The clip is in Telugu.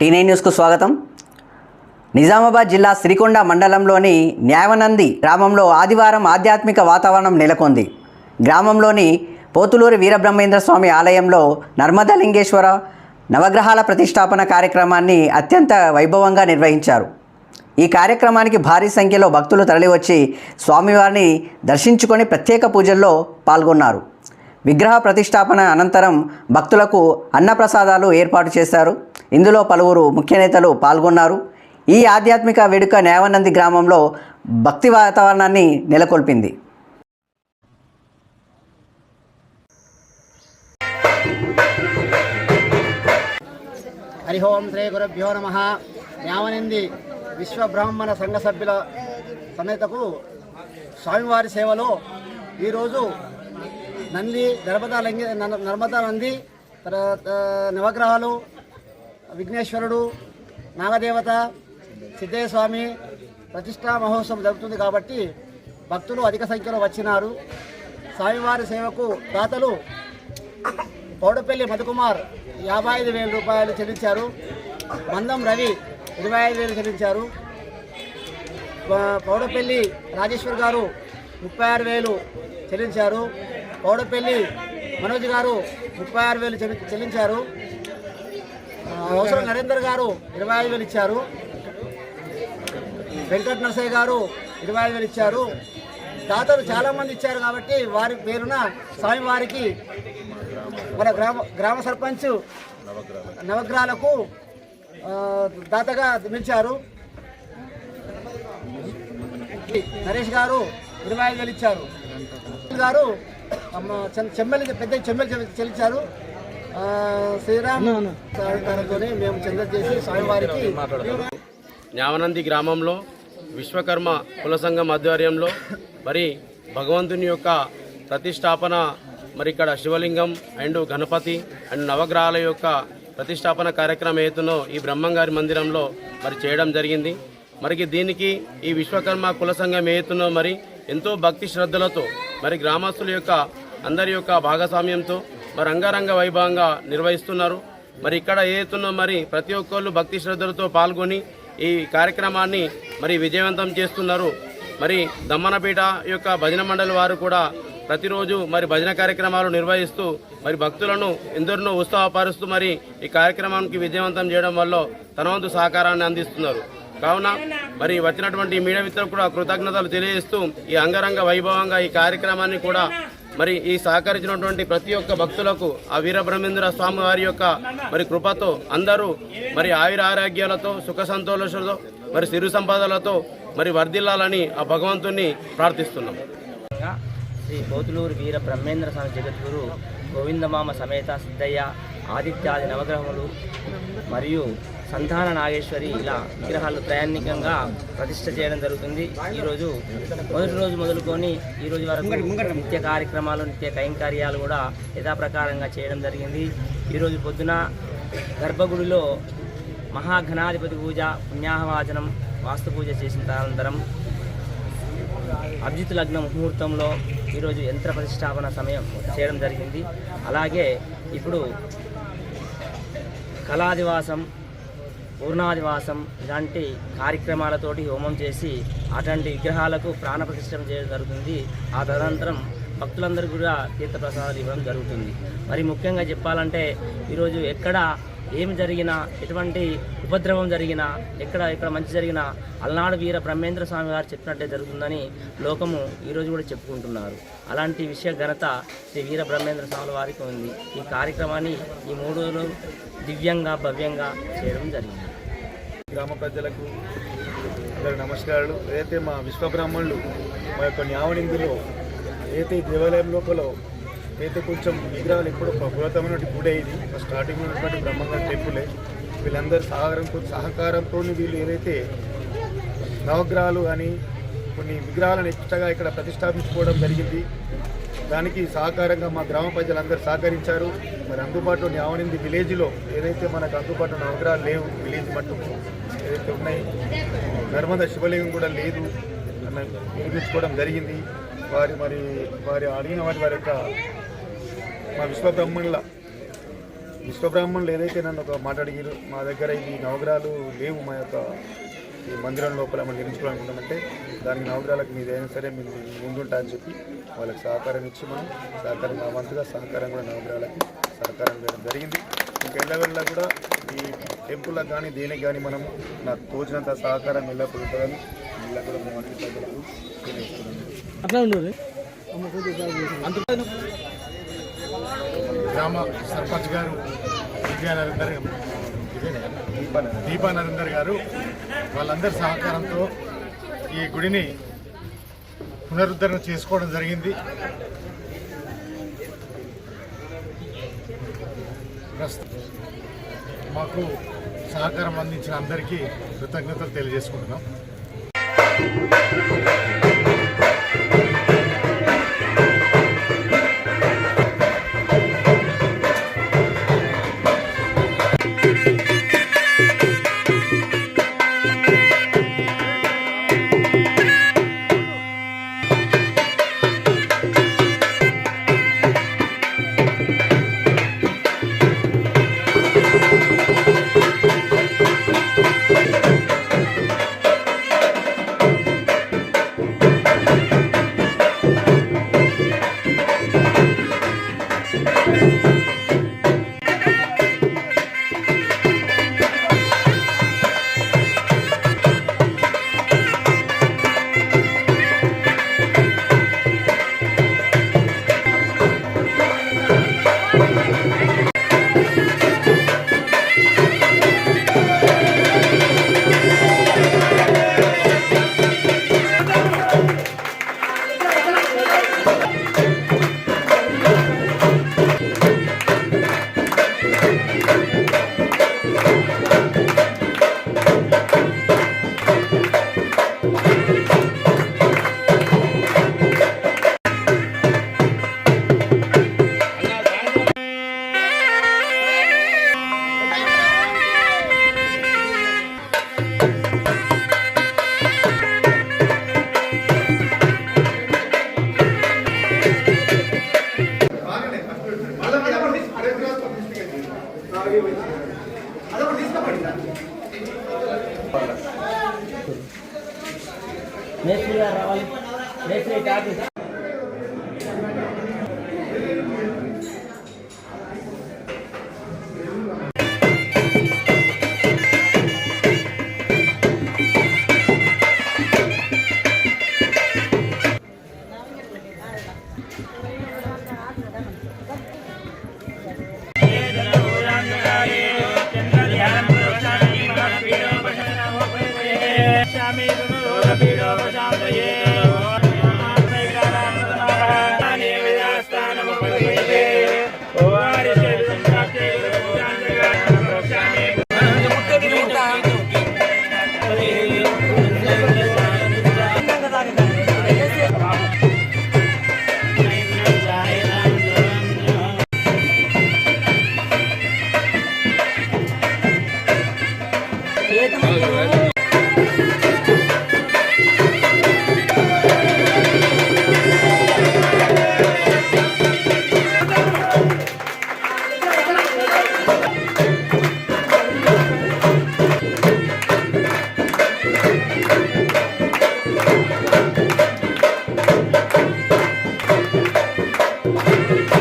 టీ9 న్యూస్కు స్వాగతం. నిజామాబాద్ జిల్లా సిరికొండ మండలంలోని న్యావనంది గ్రామంలో ఆదివారం ఆధ్యాత్మిక వాతావరణం నెలకొంది. గ్రామంలోని పోతులూరి వీరబ్రహ్మేంద్ర స్వామి ఆలయంలో నర్మదలింగేశ్వర నవగ్రహాల ప్రతిష్టాపన కార్యక్రమాన్ని అత్యంత వైభవంగా నిర్వహించారు. ఈ కార్యక్రమానికి భారీ సంఖ్యలో భక్తులు తరలివచ్చి స్వామివారిని దర్శించుకొని ప్రత్యేక పూజల్లో పాల్గొన్నారు. విగ్రహ ప్రతిష్టాపన అనంతరం భక్తులకు అన్నప్రసాదాలు ఏర్పాటు చేశారు. ఇందులో పలువురు ముఖ్య నేతలు పాల్గొన్నారు. ఈ ఆధ్యాత్మిక వేడుక న్యావనంది గ్రామంలో భక్తి వాతావరణాన్ని నెలకొల్పింది. హరి ఓం శ్రీ గురుభ్యో నమః. న్యావనంది విశ్వబ్రాహ్మణ సంఘ సభ్యుల సమేతకు స్వామివారి సేవలో ఈరోజు నర్మదా నంది తర్వాత నవగ్రహాలు, విఘ్నేశ్వరుడు, నాగదేవత, సిద్ధయ్య స్వామి ప్రతిష్టా మహోత్సవం జరుగుతుంది కాబట్టి భక్తులు అధిక సంఖ్యలో వచ్చినారు. స్వామివారి సేవకు దాతలు పౌడపల్లి మధుకుమార్ 55,000 రూపాయలు చెల్లించారు. మందం రవి 25,000 చెల్లించారు. పౌడపల్లి రాజేశ్వర్ గారు 36,000 చెల్లించారు. పౌడపల్లి మనోజ్ గారు 36,000 చెల్లించారు. అవసరం నరేందర్ గారు 25,000 ఇచ్చారు. వెంకట నరసయ్య గారు 25,000 ఇచ్చారు. దాతలు చాలామంది ఇచ్చారు కాబట్టి వారి పేరున స్వామివారికి మన గ్రామ సర్పంచ్ నవగ్రహాలకు దాతగా నిలిచారు. నరేష్ గారు 25,000 ఇచ్చారు. గారు పెద్ద చెమ్మెలు చెల్లించారు. శ్రీరామ్ సహకారంతోనే మేము చంద్ర చేసి స్వామివారికి. న్యావనంది గ్రామంలో విశ్వకర్మ కుల సంఘం ఆధ్వర్యంలో మరి భగవంతుని యొక్క ప్రతిష్టాపన, మరి ఇక్కడ శివలింగం అండ్ గణపతి అండ్ నవగ్రహాల యొక్క ప్రతిష్టాపన కార్యక్రమం ఏతునో ఈ బ్రహ్మంగారి మందిరంలో మరి చేయడం జరిగింది. మరి దీనికి ఈ విశ్వకర్మ కుల సంఘం ఏతునో మరి ఎంతో భక్తి శ్రద్ధలతో మరి గ్రామస్తుల యొక్క అందరి యొక్క భాగస్వామ్యంతో మరి అంగరంగ వైభవంగా నిర్వహిస్తున్నారు. మరి ఇక్కడ ఏతునో మరి ప్రతి ఒక్కళ్ళు భక్తి శ్రద్ధలతో పాల్గొని ఈ కార్యక్రమాన్ని మరి విజయవంతం చేస్తున్నారు. మరి దమ్మనపేట యొక్క భజన మండలి వారు కూడా ప్రతిరోజు మరి భజన కార్యక్రమాలు నిర్వహిస్తూ మరి భక్తులను ఎందరినో ఉత్సాహపరుస్తూ మరి ఈ కార్యక్రమానికి విజయవంతం చేయడం వల్ల తన వంతు సహకారాన్ని అందిస్తున్నారు. కావున మరి వచ్చినటువంటి మీడియా మిత్రులకు కూడా కృతజ్ఞతలు తెలియజేస్తూ ఈ అంగరంగ వైభవంగా ఈ కార్యక్రమాన్ని కూడా మరి ఈ సహకరించినటువంటి ప్రతి ఒక్క భక్తులకు ఆ వీరబ్రహ్మేంద్ర స్వామి వారి యొక్క మరి కృపతో అందరూ మరి ఆయుర ఆరోగ్యాలతో సుఖ సంతోషాలతో మరి సిరు సంపదలతో మరి వర్ధిల్లాలని ఆ భగవంతుని ప్రార్థిస్తున్నాం. శ్రీ పోతులూరు వీర బ్రహ్మేంద్ర స్వామి జగద్గురు గోవిందమామ సమేత సిద్ధయ్య ఆదిత్యాది నవగ్రహములు మరియు సంతాన నాగేశ్వరి ఇలా విగ్రహాలు ప్రయాణికంగా ప్రతిష్ఠ చేయడం జరుగుతుంది. ఈరోజు మొదటి రోజు మొదలుకొని ఈరోజు వరకు నిత్య కార్యక్రమాలు, నిత్య కైంకర్యాలు కూడా యథాప్రకారంగా చేయడం జరిగింది. ఈరోజు పొద్దున గర్భగుడిలో మహాఘనాధిపతి పూజ, పుణ్యాహవాచనం, వాస్తు పూజ చేసిన అనంతరం అభిజిత్ లగ్న ముహూర్తంలో ఈరోజు యంత్ర ప్రతిష్టాపన సమయం చేయడం జరిగింది. అలాగే ఇప్పుడు కళాదివాసం, పూర్ణాదివాసం ఇలాంటి కార్యక్రమాలతోటి హోమం చేసి అటువంటి విగ్రహాలకు ప్రాణప్రతిష్ఠ చేయడం జరుగుతుంది. ఆ తదనంతరం భక్తులందరూ కూడా తీర్థప్రసాదాలు ఇవ్వడం జరుగుతుంది. మరి ముఖ్యంగా చెప్పాలంటే ఈరోజు ఎక్కడ ఏమి జరిగినా, ఎటువంటి ఉపద్రవం జరిగినా, ఎక్కడ మంచి జరిగినా అలనాడు వీర బ్రహ్మేంద్ర స్వామి గారు చెప్పినట్టే జరుగుతుందని లోకము ఈరోజు కూడా చెప్పుకుంటున్నారు. అలాంటి విషయ ఘనత శ్రీ వీర బ్రహ్మేంద్ర స్వామి వారికి ఉంది. ఈ కార్యక్రమాన్ని ఈ 3 రోజులు దివ్యంగా భవ్యంగా చేయడం జరిగింది. గ్రామ ప్రజలకు అందరూ నమస్కారాలు. ఏదైతే మా విశ్వబ్రాహ్మణులు మా యొక్క న్యావనందిలో ఏదైతే దేవాలయం లోపల అయితే కొంచెం విగ్రహాలు ఎప్పుడో పురాతనమైన గుడే, ఇది స్టార్టింగ్ ఉన్నటువంటి బ్రహ్మంగారి టెంపులే. వీళ్ళందరూ సహకారంతో వీళ్ళు ఏదైతే నవగ్రహాలు అని కొన్ని విగ్రహాలను ఎక్స్ట్రాగా ఇక్కడ ప్రతిష్టాపించుకోవడం జరిగింది. దానికి సహకారంగా మా గ్రామ ప్రజలందరూ సహకరించారు. మరి అందుబాటులో న్యావనంది విలేజ్లో ఏదైతే మనకు అందుబాటులో నవగ్రహాలు లేవు, విలేజ్ మట్టుకు ఏదైతే ఉన్నాయి, నర్మదా శివలింగం కూడా లేదు అన్న నిర్మించుకోవడం జరిగింది. వారి అడిగిన వారి యొక్క మా విశ్వబ్రహ్మణుల విశ్వబ్రాహ్మణులు ఏదైతే నన్ను ఒక మాట అడిగారు, మా దగ్గర ఈ నవగ్రహాలు లేవు, మా యొక్క ఈ మందిరం లోపల మనం నిర్మించుకోవాలనుకుంటామంటే దానికి నవగ్రహాలకు మీదైనా సరే మీరు ముందుంటా అని చెప్పి వాళ్ళకి సహకారం ఇచ్చి మనం సహకారం మా వంతుగా సహకారం కూడా నవగ్రహాలకి సహకారం చేయడం జరిగింది. ఇంకెళ్ళవెళ్ళ కూడా ఈ టెంపుల్లకు కానీ దేనికి కానీ మనం నాకు తోచినంత సహకారం ఎల్లప్పుడు ఉంటుందని ఇలా కూడా మేము అన్ని ప్రజలకు తెలియజేస్తున్నాము. గ్రామ సర్పంచ్ గారు దీపా నరేందర్ గారు వాళ్ళందరి సహకారంతో ఈ గుడిని పునరుద్ధరణ చేసుకోవడం జరిగింది. మాకు సహకారం అందించిన అందరికీ కృతజ్ఞతలు తెలియజేసుకుంటున్నాం. మేస్త్రి గారు రావాలి. మేస్త్రి కాదు Thank you.